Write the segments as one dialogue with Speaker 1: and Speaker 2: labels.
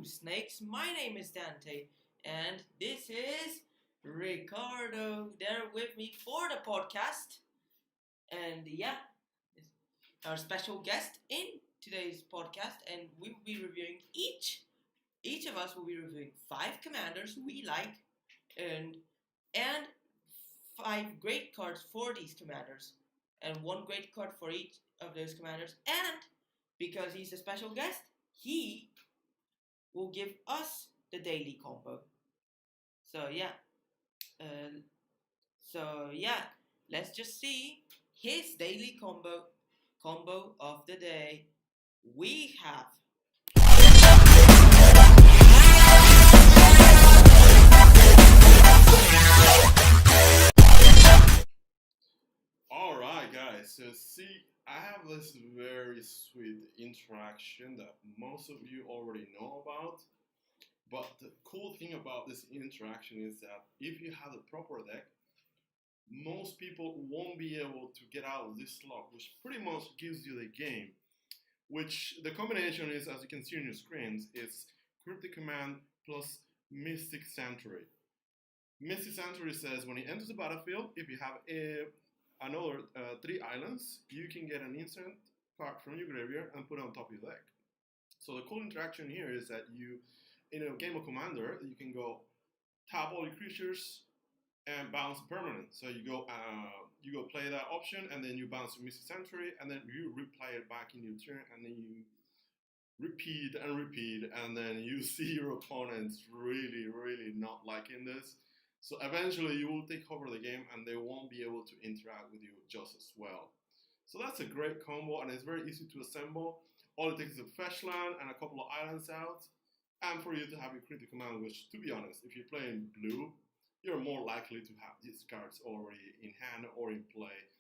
Speaker 1: snakes. My name is Dante, and this is Ricardo. They're with me for the podcast, and yeah, our special guest in today's podcast, and we will be reviewing each of us will be reviewing 5 commanders we like, and 5 great cards for these commanders, and 1 great card for each of those commanders. And because he's a special guest, he will give us the daily combo. So yeah, let's just see his daily combo of the day. We have
Speaker 2: Alright guys, so see, I have this very sweet interaction that most of you already know about, but the cool thing about this interaction is that if you have the proper deck, most people won't be able to get out of this lock, which pretty much gives you the game. Which the combination is, as you can see on your screens, is Cryptic Command plus Mystic Sanctuary. Mystic Sanctuary says when it enters the battlefield, if you have another 3 islands, you can get an instant card from your graveyard and put it on top of your deck. So the cool interaction here is that you, in a game of Commander, you can go tap all your creatures and bounce permanent. So you go play that option, and then you bounce your Mystic Sanctuary, and then you replay it back in your turn, and then you repeat, and then you see your opponents really not liking this. So eventually you will take over the game, and they won't be able to interact with you just as well. So that's a great combo, and it's very easy to assemble. All it takes is a fetch land and a couple of islands out, and for you to have your Critical Command, which, to be honest, if you're playing blue, you're more likely to have these cards already in hand or in play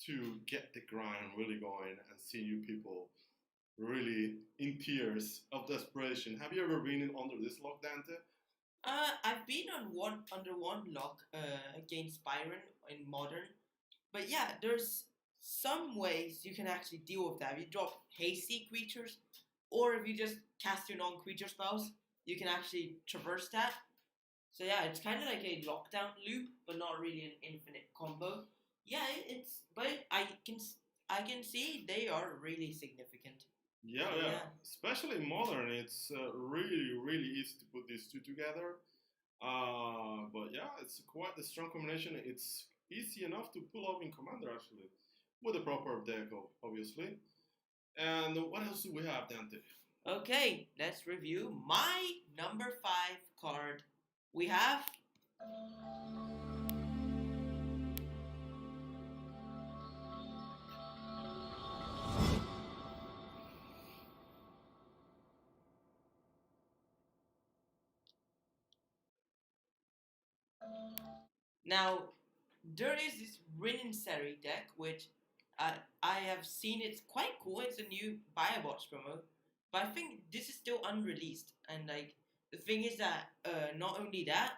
Speaker 2: to get the grind really going and see you people really in tears of desperation. Have you ever been under this lock, Dante?
Speaker 1: I've been under one lock against Byron in Modern, but yeah, there's some ways you can actually deal with that. If you drop hasty creatures, or if you just cast your non-creature spells, you can actually traverse that. So yeah, it's kind of like a lockdown loop, but not really an infinite combo. Yeah, but I can see they are really significant.
Speaker 2: Yeah. Especially Modern, it's really easy to put these two together. But yeah, it's quite a strong combination. It's easy enough to pull off in Commander, actually, with a proper deck, obviously. And what else do we have, Dante?
Speaker 1: Okay, let's review my number 5 card. We have now. There is this WrittenInStone deck, which I have seen. It's quite cool. It's a new Biobots promo, but I think this is still unreleased. And like the thing is that not only that,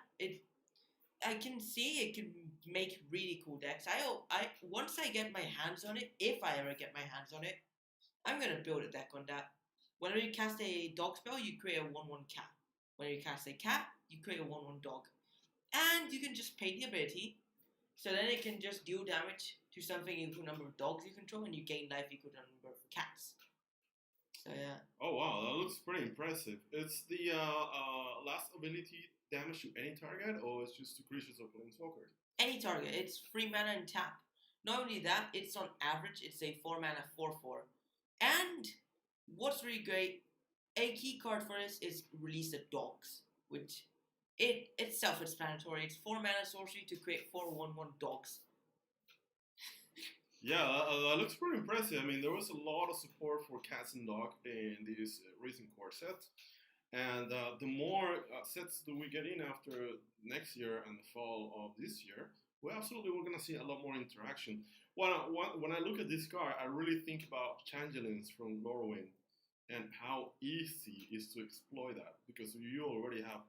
Speaker 1: I can see it can make really cool decks. I once I get my hands on it, if I ever get my hands on it, I'm gonna build a deck on that. Whenever you cast a dog spell, you create a 1/1 cat. When you cast a cat, you create a 1/1 dog, and you can just pay the ability. So then it can just deal damage to something equal to the number of dogs you control, and you gain life equal to the number of cats. So yeah.
Speaker 2: Oh wow, that looks pretty impressive. It's the last ability damage to any target, or it's just to creatures or planeswalkers?
Speaker 1: Any target. It's 3 mana and tap. Not only that, it's on average, it's a 4 mana 4/4. And what's really great, a key card for this is Release the Dogs, which it's self-explanatory. It's 4 mana sorcery to create 4 1/1 dogs.
Speaker 2: Yeah, that looks pretty impressive. I mean, there was a lot of support for cats and dogs in these recent core sets. And the more sets that we get in after next year and the fall of this year, we're going to see a lot more interaction. When I look at this card, I really think about Changelings from Lorwyn and how easy it is to exploit that, because you already have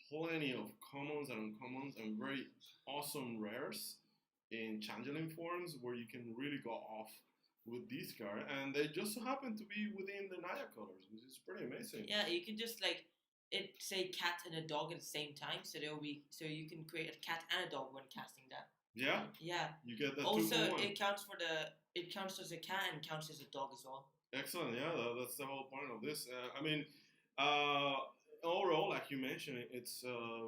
Speaker 2: plenty of commons and uncommons and very awesome rares in Changeling forms where you can really go off with this card, and they just so happen to be within the Naya colors, which is pretty amazing.
Speaker 1: Yeah, you can just like say cat and a dog at the same time, so you can create a cat and a dog when casting that.
Speaker 2: Yeah.
Speaker 1: Yeah.
Speaker 2: You get that.
Speaker 1: Also, it counts as a cat and counts as a dog as well.
Speaker 2: Excellent. Yeah, that's the whole point of this. Overall, like you mentioned, it's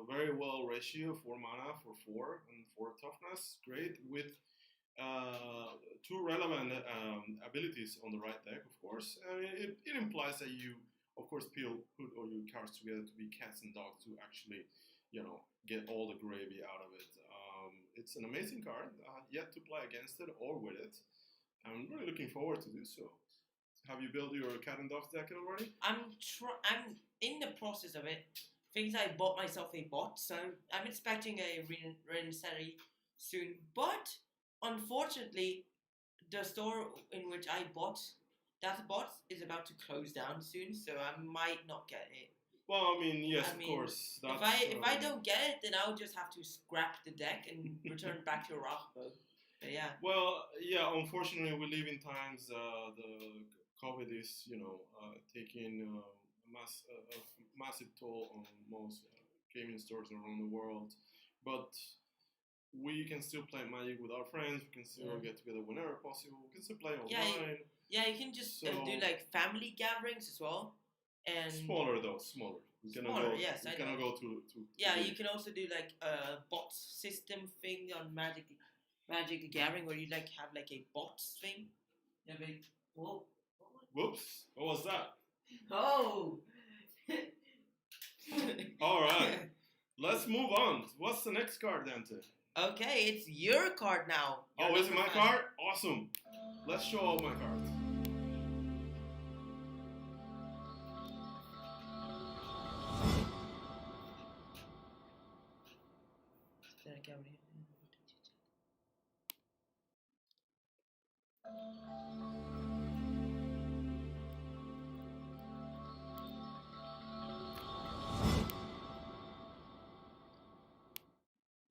Speaker 2: very well ratio for mana for 4 and 4 toughness. Great with 2 relevant abilities on the right deck, of course. It implies that you, of course, put all your cards together to be cats and dogs to actually, get all the gravy out of it. It's an amazing card. Yet to play against it or with it. I'm really looking forward to do so. Have you built your cat and dogs deck already?
Speaker 1: I'm in the process of it. Things I bought myself a bot, so I'm expecting a Reninseri soon. But unfortunately, the store in which I bought that bot is about to close down soon, so I might not get it.
Speaker 2: Well, yes, of course.
Speaker 1: If I don't get it, then I'll just have to scrap the deck and return back to Rockbow. Yeah.
Speaker 2: Well, yeah. Unfortunately, we live in times the COVID is, taking a massive toll on most gaming stores around the world. But we can still play Magic with our friends. We can still get together whenever possible. We can still play online.
Speaker 1: Yeah, you can just do like family gatherings as well. And
Speaker 2: smaller. We cannot go to.
Speaker 1: Yeah, you can also do like a bot system thing on Magic the Gathering, where you like have like a bots thing. Yeah, whoa.
Speaker 2: Whoops! What was that?
Speaker 1: Oh.
Speaker 2: All right. Let's move on. What's the next card, Dante?
Speaker 1: Okay, it's your card now.
Speaker 2: Oh, is it my card? Awesome. Let's show off my cards.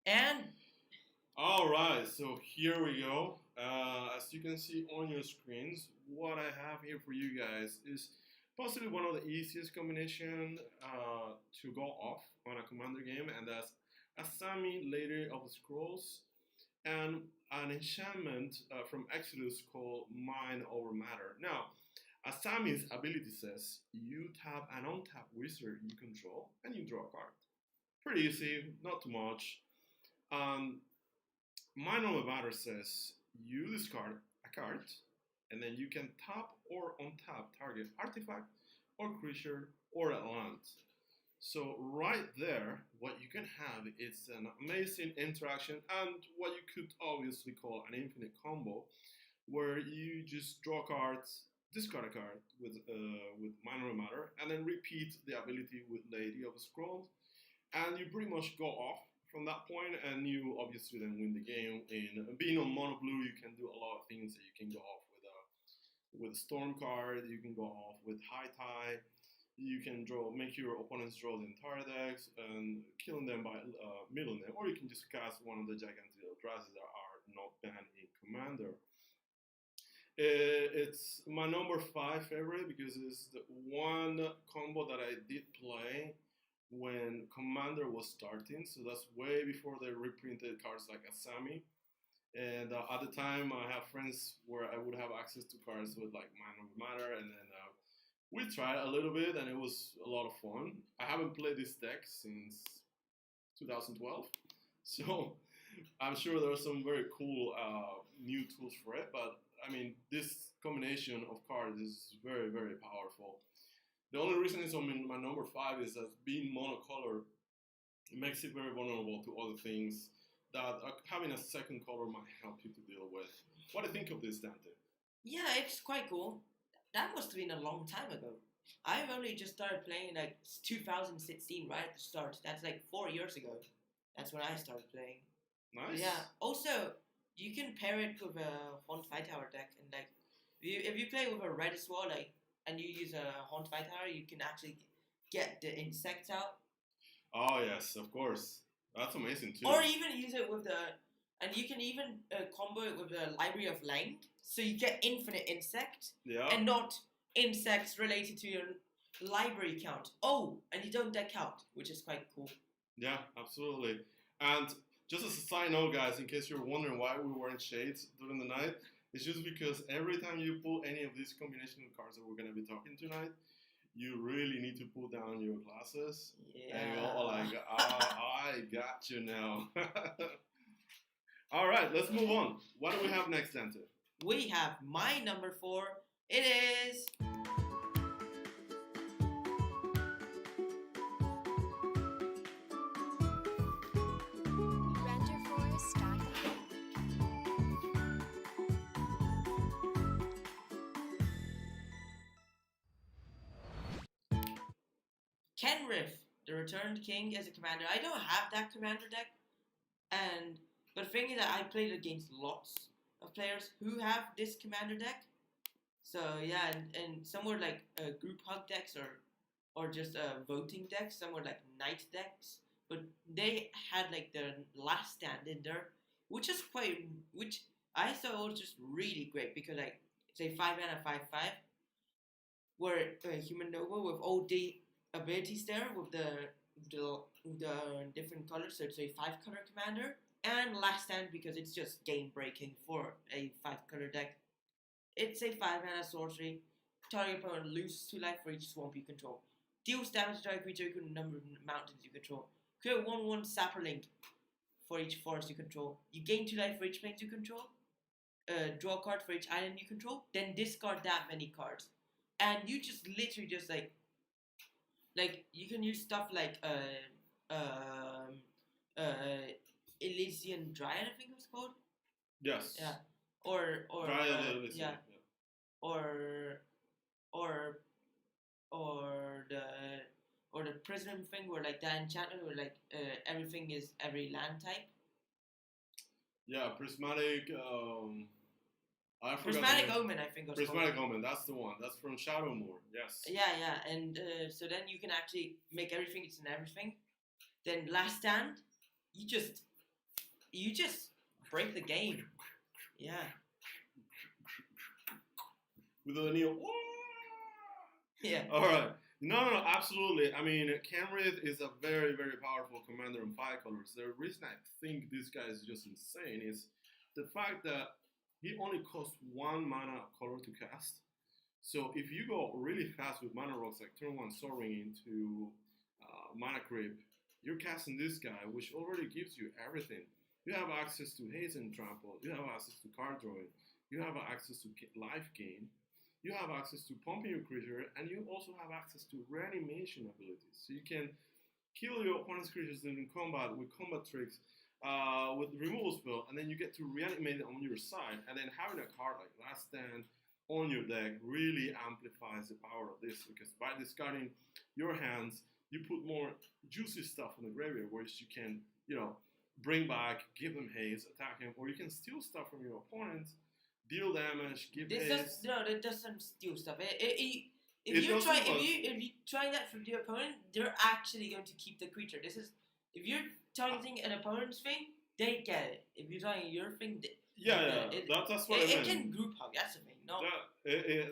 Speaker 1: And
Speaker 2: all right, so here we go. As you can see on your screens, what I have here for you guys is possibly one of the easiest combination to go off on a commander game, and that's Asami, Lady of the Scrolls, and an enchantment from Exodus called Mind Over Matter. Now, Asami's ability says you tap an untapped wizard you control and you draw a card. Pretty easy, not too much. Mind Over Matter says you discard a card and then you can tap or untap target artifact or creature or a land. So right there, what you can have is an amazing interaction and what you could obviously call an infinite combo, where you just draw cards, discard a card with Mind Over Matter, and then repeat the ability with Lady of the Scrolls, and you pretty much go off from that point, and you obviously then win the game. In being on mono blue, you can do a lot of things. That you can go off with a storm card. You can go off with high tide. You can make your opponents draw the entire decks and killing them by milling them, or you can just cast one of the gigantic Eldrazi that are not banned in Commander. It's my number 5 favorite because it's the one combo that I did play when Commander was starting, so that's way before they reprinted cards like Asami. And at the time, I have friends where I would have access to cards with like Mind Over Matter, and then we tried a little bit, and it was a lot of fun. I haven't played this deck since 2012, so I'm sure there are some very cool new tools for it. But I mean, this combination of cards is very, very powerful. The only reason it's on my number 5 is that being monocolor makes it very vulnerable to other things that having a second color might help you to deal with. What do you think of this, Dante?
Speaker 1: Yeah, it's quite cool. That must have been a long time ago. I've only just started playing like 2016, right at the start. That's like 4 years ago. That's when I started playing.
Speaker 2: Nice.
Speaker 1: Yeah. Also, you can pair it with a Haunt Fight Tower deck, and like, if you play with a red as well, like, and you use a Haunt Fight Tower, you can actually get the insects out.
Speaker 2: Oh yes, of course. That's amazing too.
Speaker 1: Or even use it with the And you can even combo it with the Library of Length, so you get infinite insect, and not insects related to your library count. Oh, and you don't deck out, which is quite cool.
Speaker 2: Yeah, absolutely. And just as a side note, guys, in case you're wondering why we wearing shades during the night, it's just because every time you pull any of these combination of cards that we're going to be talking tonight, you really need to pull down your glasses.
Speaker 1: Yeah.
Speaker 2: And you're all like, I got you now. All right, let's move on. What do we have next, Dante?
Speaker 1: We have my number 4. It is... Kenrith, the Returned King as a commander. I don't have that commander deck, but the thing is that I played against lots of players who have this commander deck. So yeah, and some were like group hug decks or just voting decks. Some were like night decks, but they had like the last stand in there, which I thought was just really great because like say 5 mana 5/5, where human noble with all the abilities there with the different colors, so it's a 5-color commander, and last stand because it's just game breaking for a 5-color deck. It's a 5-mana sorcery. Target opponent loses 2 life for each swamp you control. Deals damage to target creature equal to the number of mountains you control. Create 1/1 Sapperlink for each forest you control. You gain 2 life for each plains you control. Draw a card for each island you control. Then discard that many cards. And you just literally just like you can use stuff like Elysian Dryad, I think it was called.
Speaker 2: Yes.
Speaker 1: Yeah. Or
Speaker 2: Dryad,
Speaker 1: yeah. Or the Prism thing where like that enchantment where like everything is every land type.
Speaker 2: Yeah, Prismatic
Speaker 1: Prismatic Omen, I think.
Speaker 2: Prismatic Omen, that's the one. That's from Shadowmoor. Yes.
Speaker 1: Yeah, and so then you can actually make everything it's in everything. Then last stand, you just break the game. Yeah.
Speaker 2: With a Neo.
Speaker 1: Yeah.
Speaker 2: All right. No, absolutely. I mean, Kenrith is a very, very powerful commander in 5 colors. The reason I think this guy is just insane is the fact that he only costs 1 mana color to cast. So if you go really fast with mana rocks like turn 1 soaring into mana creep, you're casting this guy, which already gives you everything. You have access to haste and trample. You have access to card drawing. You have access to life gain. You have access to pumping your creature, and you also have access to reanimation abilities. So you can kill your opponent's creatures in combat with combat tricks, with removal spell, and then you get to reanimate it on your side. And then having a card like Last Stand on your deck really amplifies the power of this, because by discarding your hands, you put more juicy stuff on the graveyard, which you can, bring back, give them haste, attack him, or you can steal stuff from your opponent, deal damage, give haste.
Speaker 1: No, that doesn't steal stuff. If you try that from your opponent, they're actually going to keep the creature. If you're targeting an opponent's thing, they get it. If you're targeting your thing,
Speaker 2: that's what I meant.
Speaker 1: It can group hug. That's the thing. No,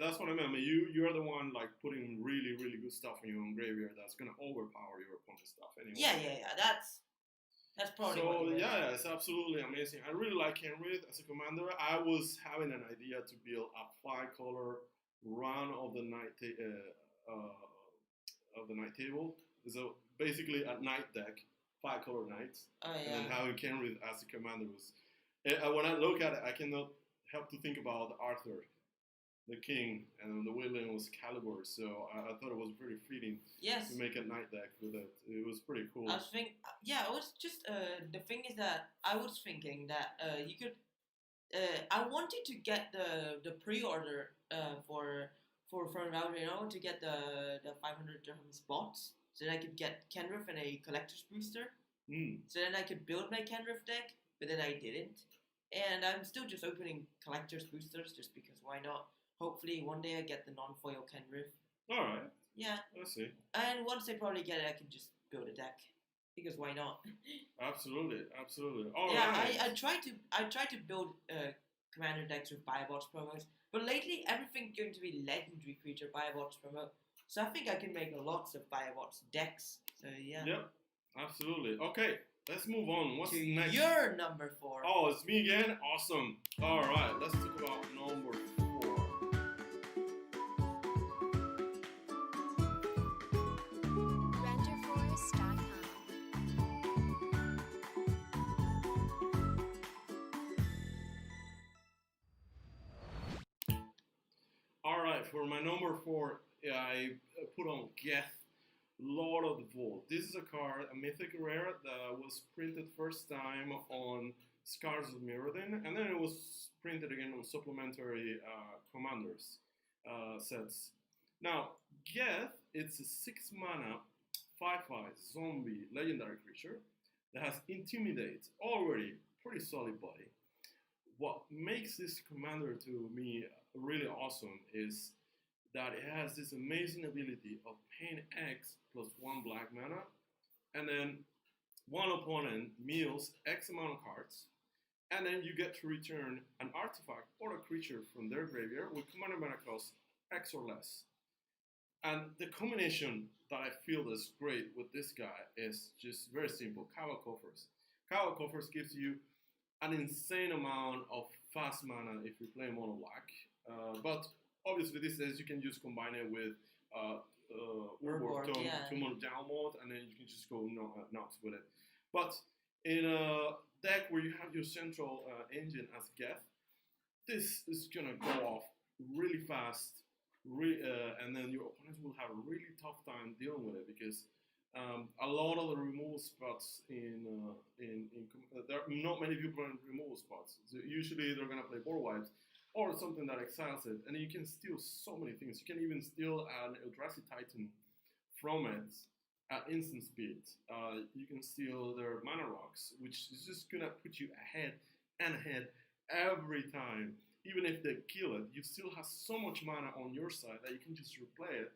Speaker 2: that's what I meant. I mean, you're the one like putting really, really good stuff in your own graveyard that's gonna overpower your opponent's stuff anyway.
Speaker 1: Yeah. That's probably.
Speaker 2: So it's absolutely amazing. I really like Kenrith as a commander. I was having an idea to build a 5-color run of the night table. So basically a night deck, 5-color knights.
Speaker 1: Oh yeah.
Speaker 2: And having Kenrith as a commander was. When I look at it, I cannot help to think about Arthur, the king, and the villain was Caliber. So I thought it was pretty fitting to make a night deck with it. It was pretty cool.
Speaker 1: I was thinking, it was just the thing is that I was thinking that you could. I wanted to get the pre-order for Valorant to get the 500 dirhams bots, so that I could get Kenrith and a collector's booster. So then I could build my Kenrith deck, but then I didn't. And I'm still just opening collector's boosters just because why not? Hopefully one day I get the non-foil Kenrith.
Speaker 2: Alright.
Speaker 1: Yeah.
Speaker 2: I see.
Speaker 1: And once I probably get it, I can just build a deck. because why not?
Speaker 2: Absolutely, absolutely. All
Speaker 1: Yeah,
Speaker 2: right.
Speaker 1: I try to build commander decks with Biobots promos, but lately everything's going to be legendary creature Biobots promo. So I think I can make lots of Biobots decks. So yeah.
Speaker 2: Yep, absolutely. Okay, let's move on. What's
Speaker 1: To
Speaker 2: next?
Speaker 1: your number 4.
Speaker 2: Oh, it's me again? Awesome. All right, let's talk about number 4.
Speaker 3: RenderForest.com.
Speaker 2: All right, for my number 4, I put on Geth, Lord of the Vault. This is a card, a mythic rare that was printed first time on Scars of Mirrodin, and then it was printed again on supplementary commanders sets. Now, Geth, it's a 6 mana, 5/5 zombie legendary creature that has Intimidate, already pretty solid body. What makes this commander to me really awesome is that it has this amazing ability of paying X plus 1 black mana, and then one opponent mills X amount of cards, and then you get to return an artifact or a creature from their graveyard with commander mana cost X or less. And the combination that I feel is great with this guy is just very simple. Cowl Coffers. Cowl Coffers gives you an insane amount of fast mana if you play mono black. But obviously this says you can just combine it with Urborg Tome,
Speaker 1: yeah.
Speaker 2: Tomb of Dalmort, and then you can just go nuts with it. But in a deck where you have your central engine as Geth, this is gonna go off really fast, and then your opponents will have a really tough time dealing with it because a lot of the removal spots there are not many people in removal spots. So usually they're gonna play board wipes or something that exiles it, and you can steal so many things. You can even steal an Eldrazi Titan from it at instant speed. You can steal their mana rocks, which is just gonna put you ahead and ahead every time. Even if they kill it, you still have so much mana on your side that you can just replay it.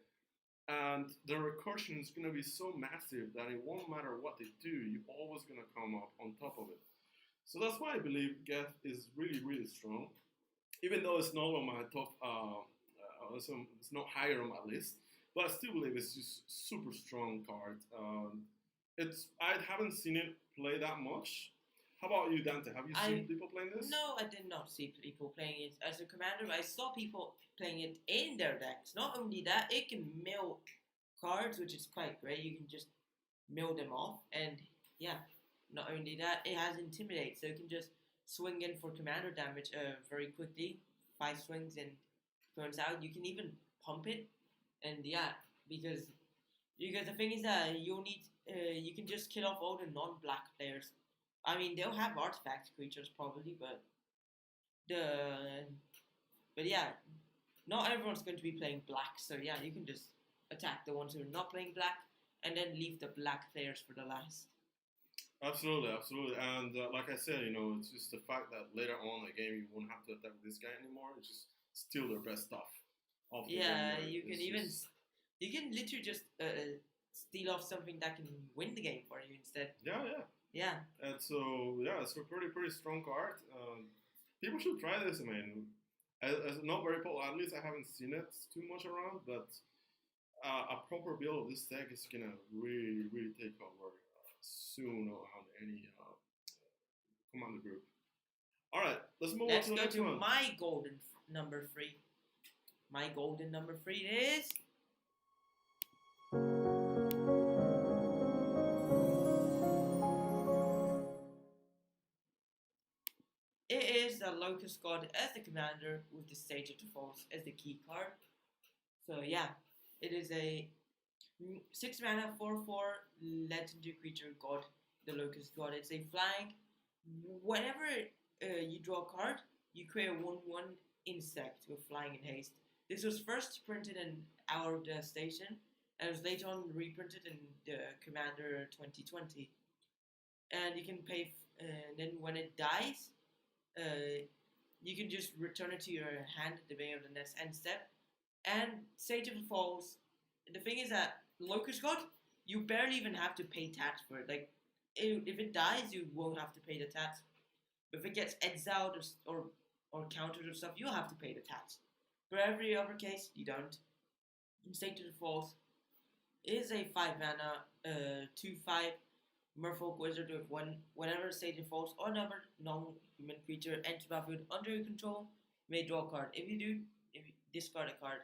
Speaker 2: And the recursion is going to be so massive that it won't matter what they do, you're always going to come up on top of it. So that's why I believe Geth is really, really strong. Even though it's not on my top, it's not higher on my list, but I still believe it's just super strong card. I haven't seen it play that much. How about you, Dante? Have you seen people playing this?
Speaker 1: No, I did not see people playing it as a commander. I saw people playing it in their decks. Not only that, it can mill cards, which is quite great. You can just mill them off. And yeah, not only that, it has Intimidate. So you can just swing in for commander damage very quickly. 5 swings and turns out. You can even pump it. And yeah, because the thing is that you can just kill off all the non-black players. I mean, they'll have artifact creatures probably, but yeah, not everyone's going to be playing black. So yeah, you can just attack the ones who are not playing black, and then leave the black players for the last.
Speaker 2: Absolutely, absolutely. And like I said, it's just the fact that later on in the game you won't have to attack this guy anymore. It's just steal their best stuff. Off the
Speaker 1: Yeah,
Speaker 2: game,
Speaker 1: you can literally just steal off something that can win the game for you instead.
Speaker 2: Yeah. And so, it's a pretty strong card. People should try this. I mean, as not very popular, at least I haven't seen it too much around, but a proper build of this deck is gonna really, really take over soon around any commander group. All right, let's move on to the next one.
Speaker 1: My golden number 3. My golden number 3 is. It is the Locust God as the commander with the Sage of Defaults as the key card. So yeah, it is a 6 mana 4/4 legendary creature god, the Locust God. It's a flying. Whenever you draw a card, you create a 1/1 insect with flying and haste. This was first printed in Hour of Devastation, and was later on reprinted in the Commander 2020. And you can pay, and then when it dies, you can just return it to your hand at the beginning of the next end step. And Sage of the Falls, the thing is that Locust God you barely even have to pay tax for it. Like, if it dies, you won't have to pay the tax. But if it gets exiled or countered or stuff, you'll have to pay the tax. For every other case, you don't. State to the Falls is a 5 mana, 2/5 Merfolk Wizard with whenever State to the Falls or another non-human creature enters the battlefield under your control, you may draw a card. If you discard a card.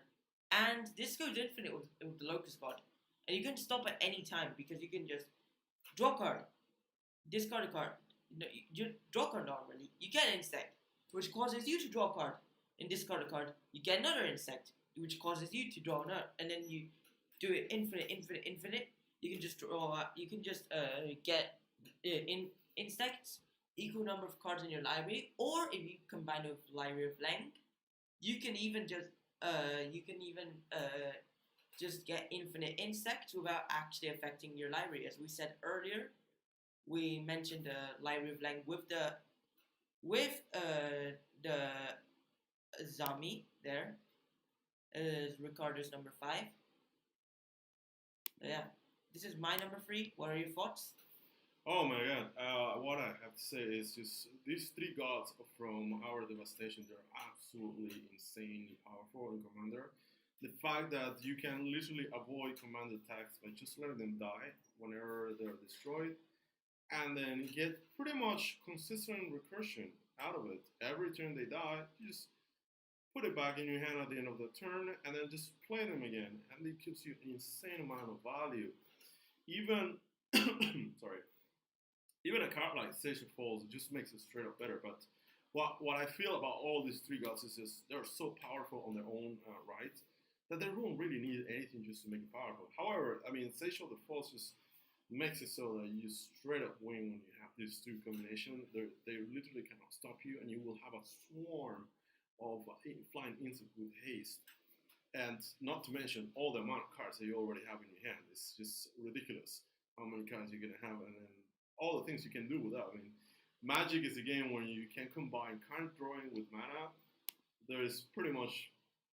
Speaker 1: And this goes infinite with the Locust God. And you can stop at any time because you can just draw a card, discard a card. You draw a card normally. You get an insect, which causes you to draw a card, and discard a card. You get another insect, which causes you to draw another, and then you do it infinite. You can just draw. You can just get insects equal number of cards in your library, or if you combine it with Library of Length, you can even just get infinite insects without actually affecting your library. As we said earlier, we mentioned the Library of Length with the Asami there. Ricardo's number 5. Yeah, this is my number 3. What are your thoughts?
Speaker 2: Oh my god, what I have to say is just these 3 gods from our devastation, they're absolutely insanely powerful in Commander. The fact that you can literally avoid Commander attacks by just letting them die whenever they're destroyed, and then get pretty much consistent recursion out of it. Every turn they die, you just put it back in your hand at the end of the turn, and then just play them again, and it gives you an insane amount of value. Even, sorry, even a card like Sage of Falls just makes it straight up better. But what I feel about all these 3 gods is just they're so powerful on their own right that they don't really need anything just to make it powerful. However, I mean, Sage of the Falls just makes it so that you straight up win when you have these 2 combinations. They literally cannot stop you, and you will have a swarm of flying insects with haste. And not to mention all the amount of cards that you already have in your hand. It's just ridiculous how many cards you're going to have, and then all the things you can do with that. I mean, Magic is a game where you can combine card drawing with mana. There is pretty much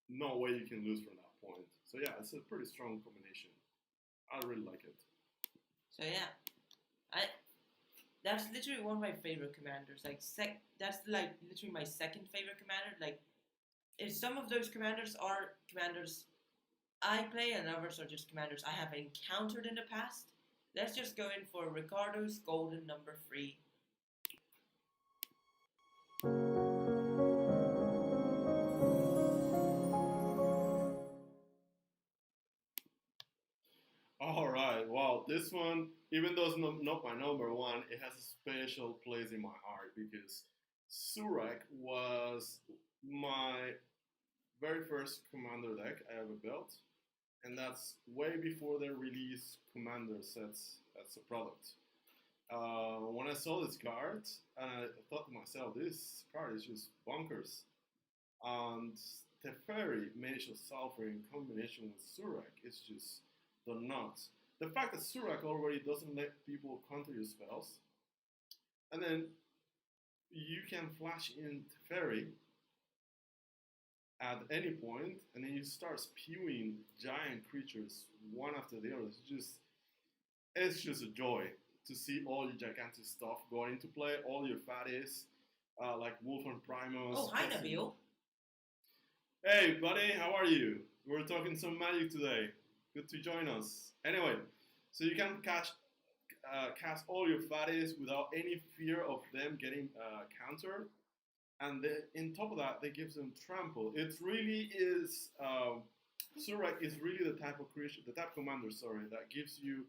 Speaker 2: no way you can lose from that point. So yeah, it's a pretty strong combination. I really like it.
Speaker 1: So yeah, that's literally one of my favorite commanders. Like that's like literally my second favorite commander. Like, if some of those commanders are commanders I play and others are just commanders I have encountered in the past, let's just go in for Ricardo's golden number 3.
Speaker 2: Alright, wow, this one, even though it's not my number 1, it has a special place in my heart because Serac was my very first commander deck I ever built, and that's way before they released commander sets as a product. When I saw this card, I thought to myself, this card is just bonkers. And Teferi, Mage of Sulfur in combination with Serac is just the nuts. The fact that Serac already doesn't let people counter your spells, and then you can flash in Teferi at any point, and then you start spewing giant creatures one after the other. It's just a joy to see all your gigantic stuff going into play, all your fatties, like Wolf and Primus.
Speaker 1: Oh, hi Nabil.
Speaker 2: Hey buddy, how are you? We're talking some Magic today. Good to join us. Anyway, so you can cast all your fatties without any fear of them getting countered. And then, in top of that, they give them trample. It really is, Serac is really the type of creature, the type of commander, that gives you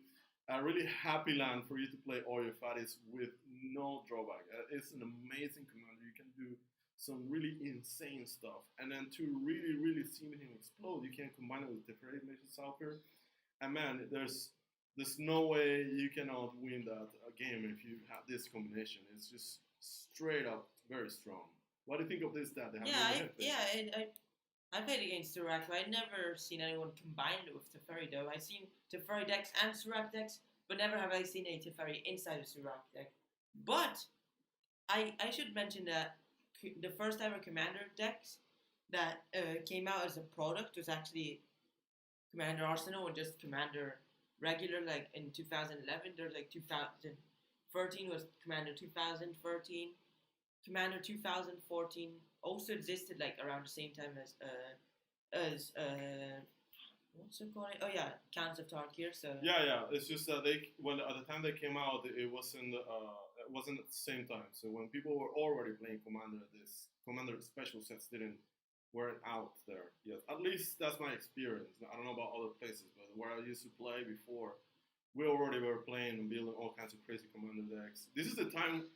Speaker 2: a really happy land for you to play all your fatties with no drawback. It's an amazing commander. You can do some really insane stuff. And then to really, really see him explode, you can combine it with Teferi, Mage of Sulfur. And man, there's no way you cannot win that game if you have this combination. It's just straight up very strong. What do you think of this stat?
Speaker 1: I played against Serac, but I'd never seen anyone combine it with Teferi though. I've seen Teferi decks and Serac decks, but never have I seen a Teferi inside a Serac deck. But I should mention that the first ever Commander decks that came out as a product was actually Commander Arsenal and just Commander regular, like in 2011. There's like 2013 was Commander 2013. Commander 2014 also existed like around the same time as what's it called? Oh yeah, Cans of Tarkir. So
Speaker 2: yeah. It's just that at the time they came out, it wasn't at the same time. So when people were already playing Commander, this Commander special sets weren't out there yet. At least that's my experience. I don't know about other places, but where I used to play before, we already were playing and building all kinds of crazy Commander decks. This is the time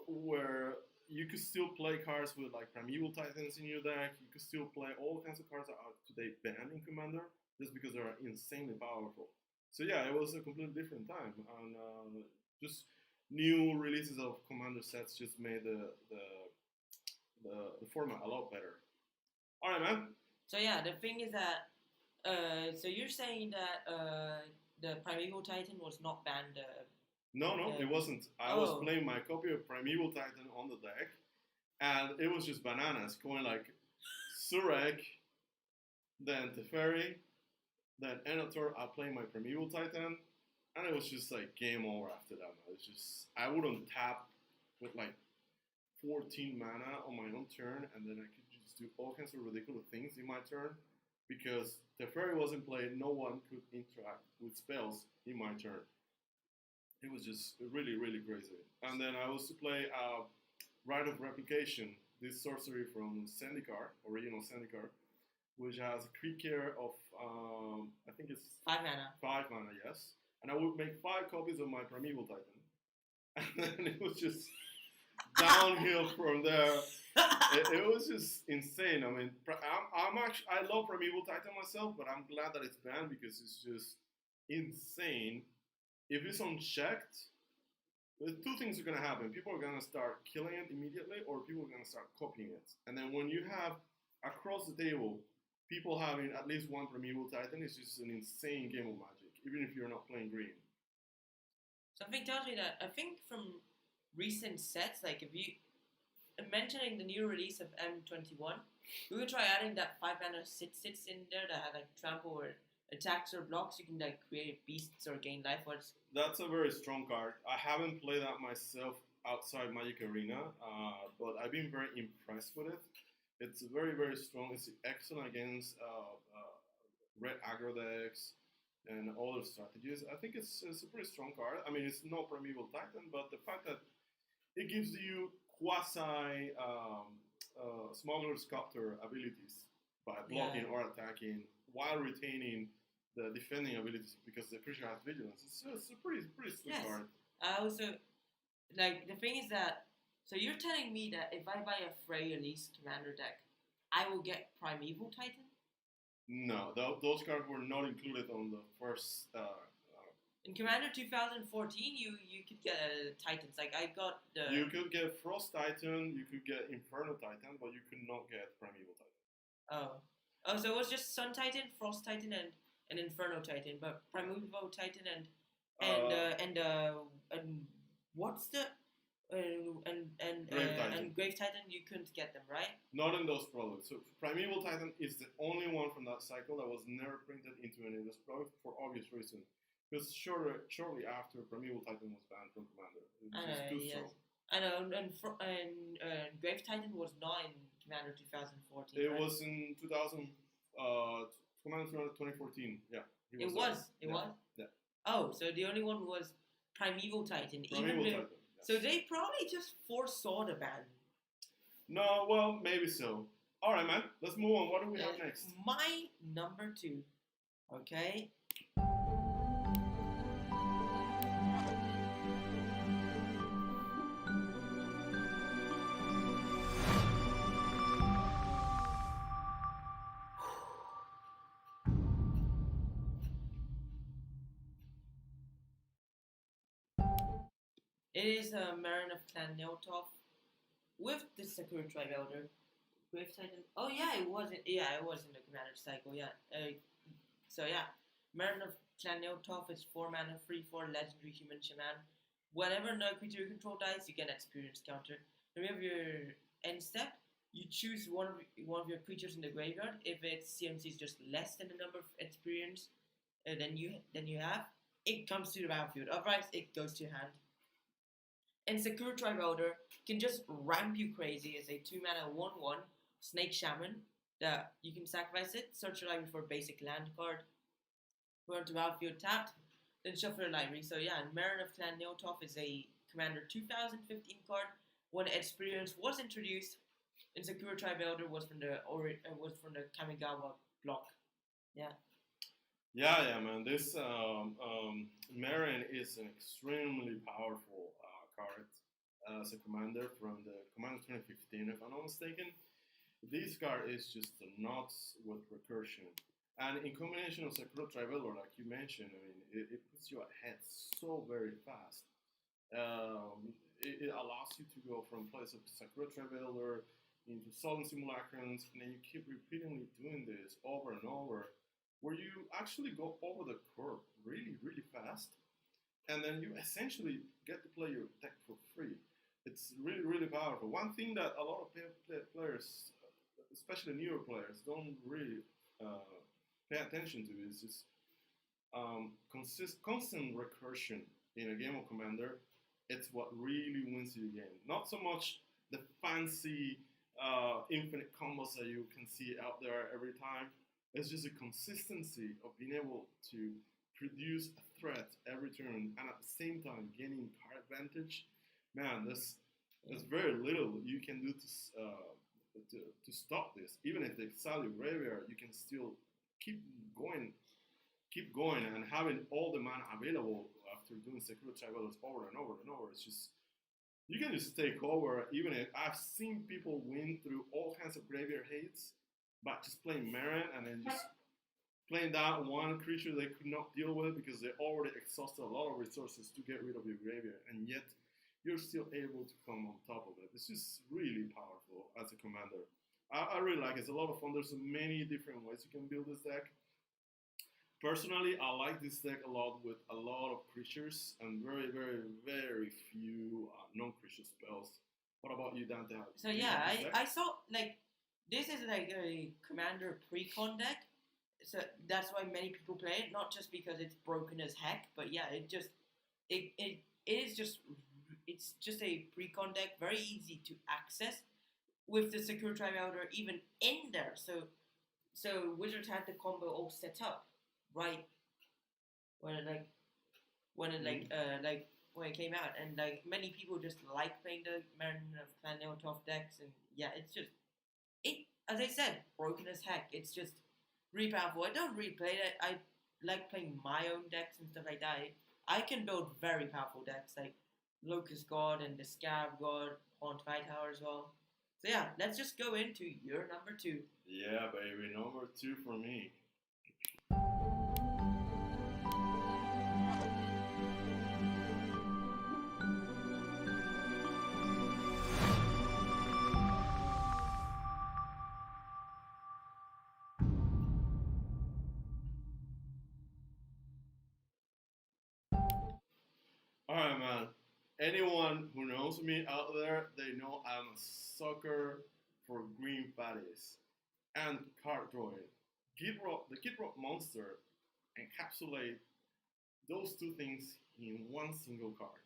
Speaker 2: where you could still play cards with like Primeval Titans in your deck. You could still play all kinds of cards that are today banned in Commander just because they're insanely powerful. So yeah, it was a completely different time, and just new releases of Commander sets just made the format a lot better. All right, man.
Speaker 1: So yeah, the thing is that so you're saying that the Primeval Titan was not banned.
Speaker 2: No, it wasn't. I was playing my copy of Primeval Titan on the deck, and it was just bananas, going like Serac, then Teferi, then Enator. I played my Primeval Titan, and it was just like game over after that. It's just I wouldn't tap with like 14 mana on my own turn, and then I could just do all kinds of ridiculous things in my turn because Teferi wasn't played. No one could interact with spells in my turn. It was just really, really crazy. And then I was to play Rite of Replication, this sorcery from Zendikar, original Zendikar, which has a creature of, I think it's
Speaker 1: 5 mana.
Speaker 2: 5 mana, yes. And I would make 5 copies of my Primeval Titan. And then it was just downhill from there. It was just insane. I mean, I love Primeval Titan myself, but I'm glad that it's banned because it's just insane. If it's unchecked, the 2 things are going to happen. People are going to start killing it immediately, or people are going to start copying it. And then when you have, across the table, people having at least 1 Primeval Titan, it's just an insane game of Magic, even if you're not playing green.
Speaker 1: Something tells me that, I think from recent sets, like if you, mentioning the new release of M21, we could try adding that 5 mana sits in there that have like trample or attacks or blocks. You can like create beasts or gain life points.
Speaker 2: That's a very strong card. I haven't played that myself outside Magic Arena, but I've been very impressed with it. It's very, very strong. It's excellent against red aggro decks and other strategies. I think it's a pretty strong card. I mean, it's no Primeval Titan, but the fact that it gives you quasi Smuggler Sculptor abilities by blocking or attacking while retaining the defending abilities because the creature has vigilance. It's a pretty sweet card.
Speaker 1: I also like the thing is that so you're telling me that if I buy a Frey Elise Commander deck, I will get Primeval Titan?
Speaker 2: No, those cards were not included on the first.
Speaker 1: In Commander 2014, you could get Titans. Like I got the.
Speaker 2: You could get Frost Titan, you could get Inferno Titan, but you could not get Primeval Titan.
Speaker 1: Oh, so it was just Sun Titan, Frost Titan, and Inferno Titan, but Primeval Titan and what's the Grave Titan, you couldn't get them, right?
Speaker 2: Not in those products. So Primeval Titan is the only one from that cycle that was never printed into any of those products for obvious reasons. Because shortly after, Primeval Titan was banned from Commander. It was just too strong.
Speaker 1: I know, and Grave Titan was not in Commander 2014.
Speaker 2: It was in 2000. Commander 2014. Yeah.
Speaker 1: It was.
Speaker 2: Yeah.
Speaker 1: Oh, so the only one was Primeval Titan.
Speaker 2: Primeval Titan. Yes.
Speaker 1: So they probably just foresaw the ban.
Speaker 2: No, well, maybe so. All right, man. Let's move on. What do we have next?
Speaker 1: My number 2. Okay. It is a Marin of Clan Neotov with the Sakura Tribe Elder. Grave Titan. Oh yeah, it was in the Commander cycle. Yeah. So yeah, Marin of Clan Neotov is 4 mana, 3/4 legendary human shaman. Whenever no creature you control dies, you get an experience counter. Then we have your end step. You choose one of your creatures in the graveyard. If its CMC is just less than the number of experience then you have it comes to the battlefield. Otherwise, it goes to your hand. And Sakura Tribe Elder can just ramp you crazy as a 2-mana 1/1 Snake Shaman that you can sacrifice it, search your library for a basic land card, put onto battlefield tapped, then shuffle your library. So yeah, Marin of Clan Neotov is a Commander 2015 card. When experience was introduced, and Sakura Tribe Elder was from the Kamigawa block. Yeah.
Speaker 2: Yeah, man. This Marin is an extremely powerful card as a commander from the Commander 2015, if I'm not mistaken. This card is just nuts with recursion. And in combination with Sakura Tribe Elder, like you mentioned, I mean, it puts you ahead so very fast. It allows you to go from place of Sakura Tribe Elder into Sullen Simulacrons, and then you keep repeatedly doing this over and over, where you actually go over the curve really, really fast, and then you essentially get to play your deck for free. It's really, really powerful. One thing that a lot of players, especially newer players, don't really pay attention to is just constant recursion in a game of Commander. It's what really wins you the game. Not so much the fancy infinite combos that you can see out there every time. It's just a consistency of being able to produce a threat every turn and at the same time gaining card advantage. Man, there's very little you can do to stop this. Even if they sell your graveyard, you can still keep going and having all the mana available after doing Sakura Tribe Elders over and over and over. It's just, you can just take over. Even if I've seen people win through all kinds of graveyard hates by just playing Marin and then just playing that one creature they could not deal with because they already exhausted a lot of resources to get rid of your graveyard, and yet you're still able to come on top of it. It's just really powerful as a commander. I really like it. It's a lot of fun. There's many different ways you can build this deck. Personally, I like this deck a lot with a lot of creatures and very, very, very few non-creature spells. What about you, Dante?
Speaker 1: So yeah, I saw, like, this is like a Commander pre-con deck. So that's why many people play it, not just because it's broken as heck, but yeah, it's just a pre-con deck, very easy to access with the Sakura Tribe Elder even in there. So Wizards had the combo all set up right when it came out, and like many people just like playing the Marin of Clan Neotov decks, and yeah, it's just as I said, broken as heck. It's just really powerful. I don't really play it. I like playing my own decks and stuff like that. I can build very powerful decks like Locust God and the Scab God, Haunt Fight Tower as well. So yeah, let's just go into your number 2.
Speaker 2: Yeah, baby, number 2 for me. Alright, man. Anyone who knows me out there, they know I'm a sucker for green fatties and card drawing. The Gidrot monster encapsulates those two things in one single card.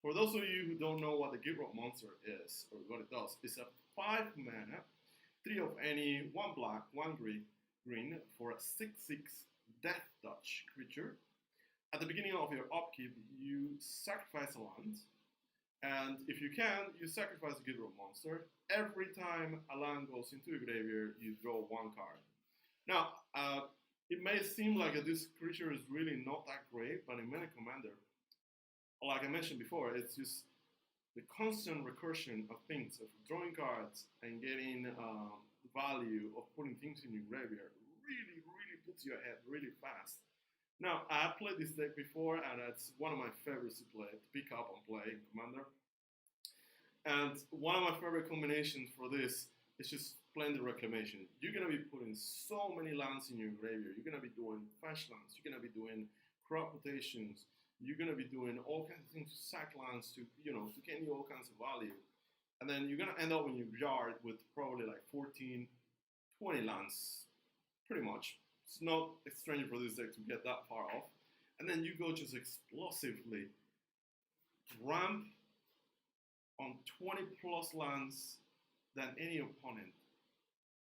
Speaker 2: For those of you who don't know what the Gidrot monster is or what it does, it's a 5 mana, 3 of any, 1 black, 1 green for a 6/6 Death Touch creature. At the beginning of your upkeep, you sacrifice a land, and if you can, you sacrifice a Gidrot monster. Every time a land goes into your graveyard, you draw 1 card. Now, it may seem like this creature is really not that great, but in many Commander, like I mentioned before, it's just the constant recursion of things, of drawing cards and getting value of putting things in your graveyard really, really puts you ahead really fast. Now, I played this deck before, and it's one of my favorites to play, to pick up and play in Commander. And one of my favorite combinations for this is just playing the Reclamation. You're going to be putting so many lands in your graveyard. You're going to be doing fetch lands. You're going to be doing crop rotations. You're going to be doing all kinds of things to sack lands to gain you all kinds of value. And then you're going to end up in your yard with probably like 14, 20 lands, pretty much. it's not strange for this deck to get that far off. And then you go just explosively ramp on 20 plus lands than any opponent.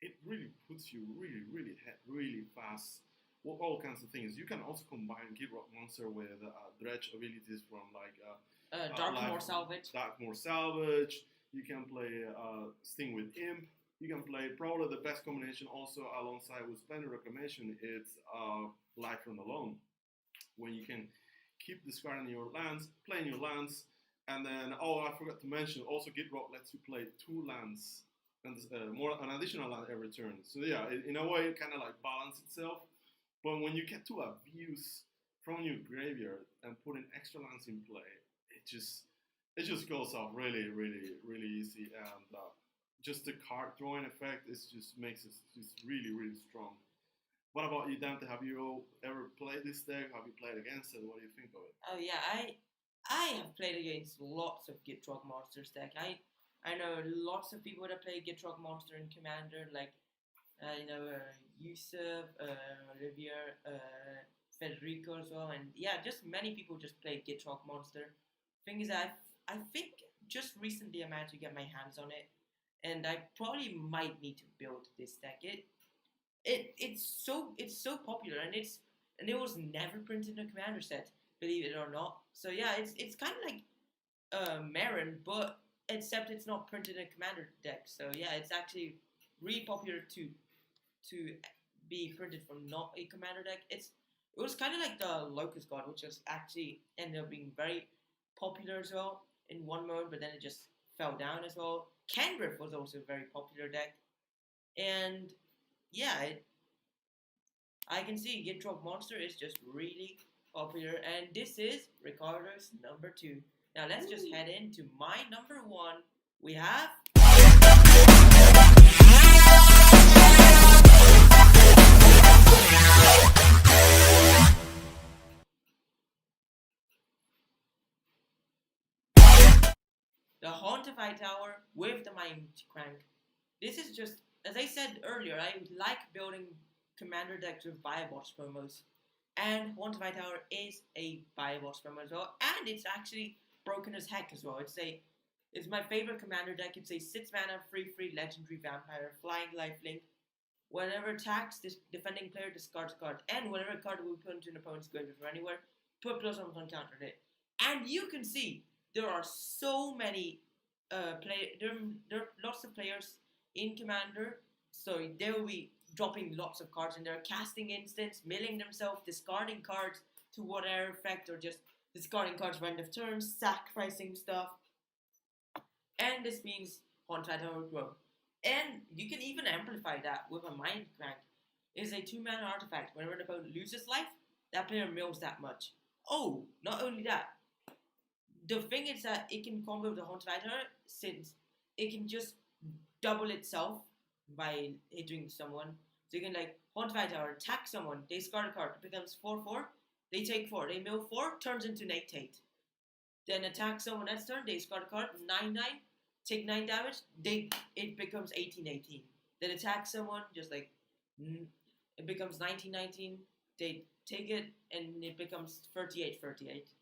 Speaker 2: It really puts you really fast. Well, all kinds of things. You can also combine Gitrock Monster with dredge abilities from like
Speaker 1: Darkmoor Salvage.
Speaker 2: Darkmoor Salvage. You can play Sting with Imp. You can play probably the best combination also alongside with Splendid Reclamation. It's Life from Alone, when you can keep discarding your lands, playing your lands, and then I forgot to mention also Gitrock lets you play 2 lands and an additional land every turn. So yeah, in a way it kind of like balances itself. But when you get to abuse from your graveyard and putting extra lands in play, it just goes off really easy, and just the card drawing effect just makes it just really strong. What about you, Dante? Have you ever played this deck? Have you played against it? What do you think of it?
Speaker 1: Oh yeah, I have played against lots of Gitrock Monsters deck. I know lots of people that play Gitrock Monster in Commander, like Yusuf, Olivier, Federico as well, and yeah, just many people just play Gitrock Monster. Thing is, I think just recently I managed to get my hands on it, and I probably might need to build this deck. It's so popular, and it was never printed in a Commander set, believe it or not. So yeah, it's kind of like Marin, but except it's not printed in a Commander deck. So yeah, it's actually really popular to be printed from not a Commander deck. It was kind of like the Locust God, which was actually ended up being very popular as well in one mode, but then it just fell down as well. Kendriff was also a very popular deck, and yeah, I can see Gitrock Monster is just really popular, and this is Ricardo's number 2. Now let's just head into my number 1. We have the Haunted Tower with the Mind Crank. This is just, as I said earlier, I like building Commander decks with Biobots promos, and Haunted Tower is a Biobots promo as well, and it's actually broken as heck as well. It's my favorite Commander deck. It's a 6 mana 3/3 legendary vampire, flying lifelink. Whenever attacks, this defending player discards a card, and whenever a card will be put into an opponent's graveyard from anywhere, put +1 on counter it. And you can see there are so many there are lots of players in Commander, so they will be dropping lots of cards, and they're casting instants, milling themselves, discarding cards to whatever effect, or just discarding cards for end of turn, sacrificing stuff. And this means Haunted Tower will grow. And you can even amplify that with a Mind Crank. It's a 2 mana artifact. Whenever the opponent loses life, that player mills that much. Oh, not only that. The thing is that it can combo with the Haunted Tower, since it can just double itself by hitting someone. So you can like Haunted Tower, attack someone, they discard a card, it becomes 4/4, they take 4, they mill 4, turns into an 8/8. Then attack someone next turn, they discard a card, 9/9, take 9 damage, it becomes 18/18. Then attack someone, just like it becomes 19/19, they take it, and it becomes 38/38.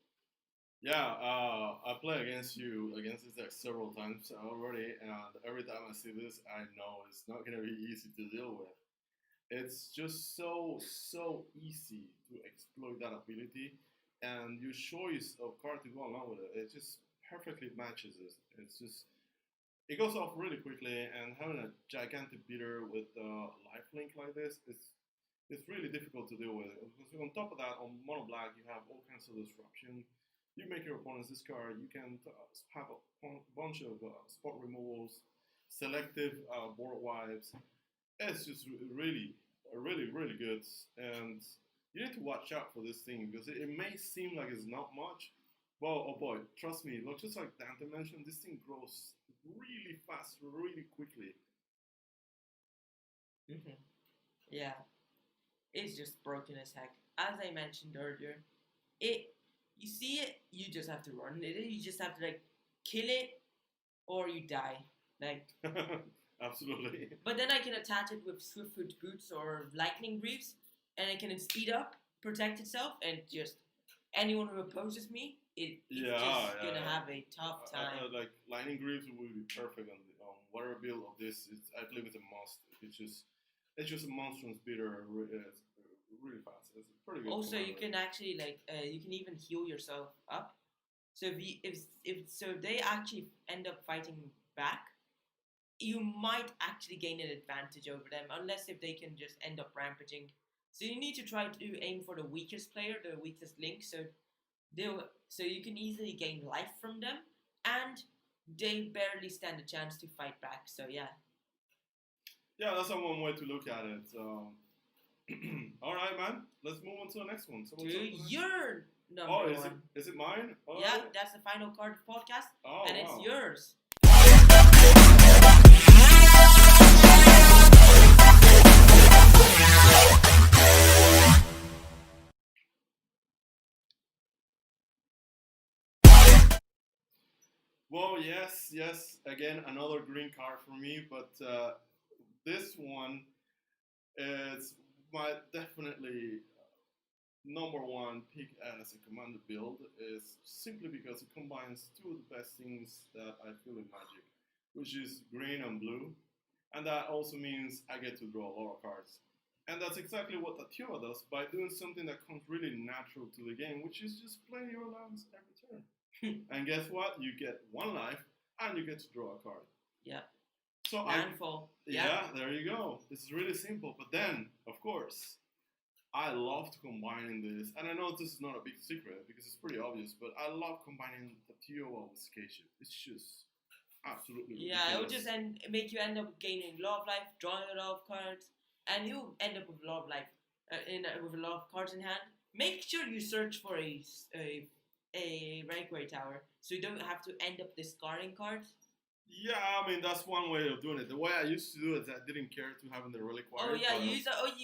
Speaker 2: Yeah, I play against this deck several times already, and every time I see this, I know it's not gonna be easy to deal with. It's just so easy to exploit that ability, and your choice of card to go along with it, it just perfectly matches it. It goes off really quickly, and having a gigantic beater with lifelink like this, it's really difficult to deal with. Because on top of that, on mono black, you have all kinds of disruption. You make your opponents discard. You can have a bunch of spot removals, selective board wipes. It's just really good, and you need to watch out for this thing, because it may seem like it's not much, but oh boy, trust me, look, just like Dante mentioned, this thing grows really fast, really quickly.
Speaker 1: Yeah, it's just broken as heck. As I mentioned earlier, you see it, you just have to run it. You just have to like kill it, or you die. Like
Speaker 2: Absolutely.
Speaker 1: But then I can attach it with Swiftfoot Boots or Lightning Greaves, and it can speed up, protect itself, and just anyone who opposes me, it's just gonna have a tough time.
Speaker 2: Like lightning greaves will be perfect on whatever build of this. I believe it's a must. It's just a monstrous beater. It's really fast. It's pretty good.
Speaker 1: Also, you can actually you can even heal yourself up. So if they actually end up fighting back, you might actually gain an advantage over them, unless if they can just end up rampaging. So you need to try to aim for the weakest player, the weakest link, so you can easily gain life from them, and they barely stand a chance to fight back. So yeah.
Speaker 2: Yeah, that's one way to look at it. All right, man. Let's move on to the next one.
Speaker 1: Your number one.
Speaker 2: Is it mine? Oh,
Speaker 1: yeah, that's the final card of the podcast, and it's yours.
Speaker 2: Well, yes. Again, another green card for me, but this one is my definitely number one pick as a commander build, is simply because it combines two of the best things that I feel in Magic, which is green and blue, and that also means I get to draw a lot of cards. And that's exactly what the Teyo does by doing something that comes really natural to the game, which is just playing your lands every turn. And guess what? You get one life, and you get to draw a card.
Speaker 1: Yeah.
Speaker 2: So
Speaker 1: landfall.
Speaker 2: Yeah, there you go. It's really simple. But then, of course, I love combining this. And I know this is not a big secret because it's pretty obvious, but I love combining the Teyo with Skate. It's just absolutely ridiculous.
Speaker 1: Yeah, it will just make you end up gaining a lot of life, drawing a lot of cards, and you'll end up with a lot of life, with a lot of cards in hand. Make sure you search for a Reliquary Tower, so you don't have to end up discarding cards.
Speaker 2: Yeah, I mean, that's one way of doing it. The way I used to do it, I didn't care to having the Reliquary.
Speaker 1: Oh yeah, you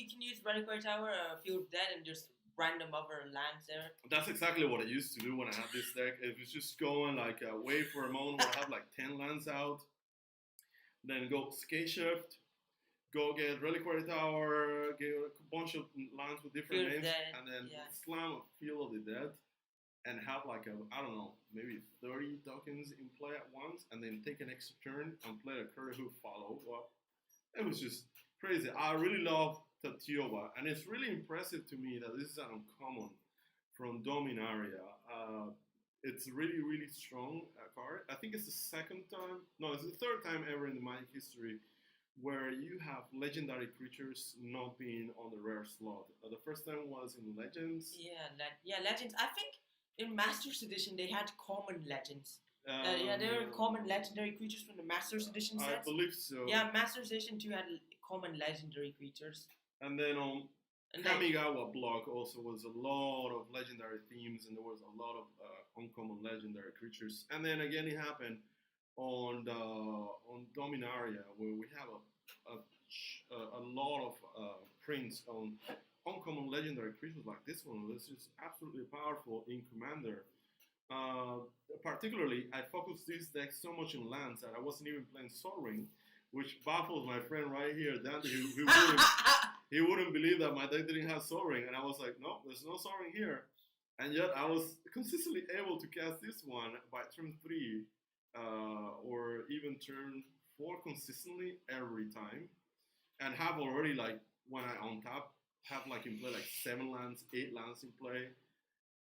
Speaker 1: can use Reliquary Tower, Field Dead, and just random other lands there.
Speaker 2: That's exactly what I used to do when I had this deck. It was just going like wait for a moment where I have like 10 lands out, then go Skate Shift, go get Reliquary Tower, get a bunch of lands with different
Speaker 1: Field
Speaker 2: names,
Speaker 1: Dead,
Speaker 2: and then slam a Field of the Dead, and have like I don't know, maybe 30 tokens in play at once, and then take an extra turn and play a Curry Hoof follow up. It was just crazy. I really love the Teyo, and it's really impressive to me that this is an uncommon from Dominaria. It's really, really strong card. I think it's the third time ever in the Magic history where you have legendary creatures not being on the rare slot. The first time was in Legends.
Speaker 1: Yeah, Legends. I think in Masters Edition they had common legends. There were common legendary creatures from the Masters Edition sets.
Speaker 2: I believe so.
Speaker 1: Yeah, Masters Edition 2 had common legendary creatures.
Speaker 2: And then on Kamigawa block also was a lot of legendary themes, and there was a lot of uncommon legendary creatures. And then again, it happened on Dominaria, where we have a lot of prints on uncommon legendary creatures like this one. This is absolutely powerful in Commander. Particularly, I focused this deck so much in lands that I wasn't even playing Sol Ring, which baffles my friend right here, Dante. He wouldn't believe that my deck didn't have Sol Ring, and I was like, no, there's no Sol Ring here. And yet I was consistently able to cast this one by turn 3 or even turn 4 consistently every time, and have already, like, when I untap, have like in play like 7 lands, 8 lands in play.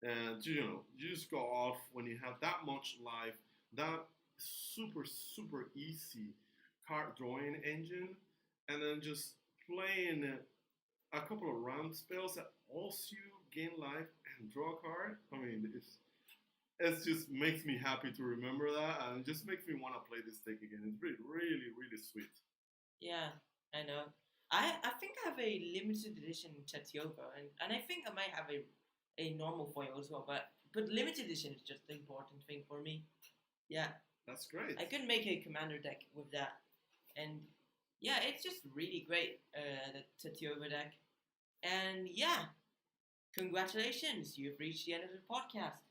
Speaker 2: And you just go off when you have that much life, that super, super easy card drawing engine, and then just playing a couple of round spells that also gain life and draw a card. I mean, it just makes me happy to remember that, and it just makes me want to play this deck again. It's really, really, really sweet.
Speaker 1: Yeah, I know. I think I have a limited edition Tatiova, and I think I might have a normal foil as well, but limited edition is just the important thing for me. Yeah.
Speaker 2: That's great.
Speaker 1: I could make a commander deck with that. And yeah, it's just really great, the Tatiova deck. And yeah, congratulations, you've reached the end of the podcast.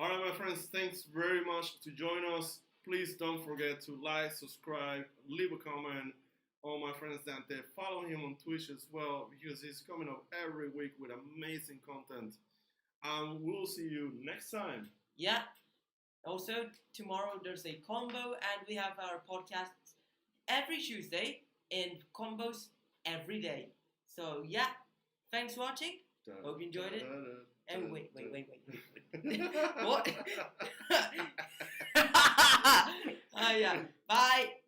Speaker 2: Alright, my friends, thanks very much to join us. Please don't forget to like, subscribe, leave a comment, all my friends down there, follow him on Twitch as well because he's coming up every week with amazing content. We'll see you next time.
Speaker 1: Yeah. Also, tomorrow there's a combo, and we have our podcast every Tuesday in combos every day. So yeah, thanks for watching. Hope you enjoyed it. And wait. What? Yeah. Bye.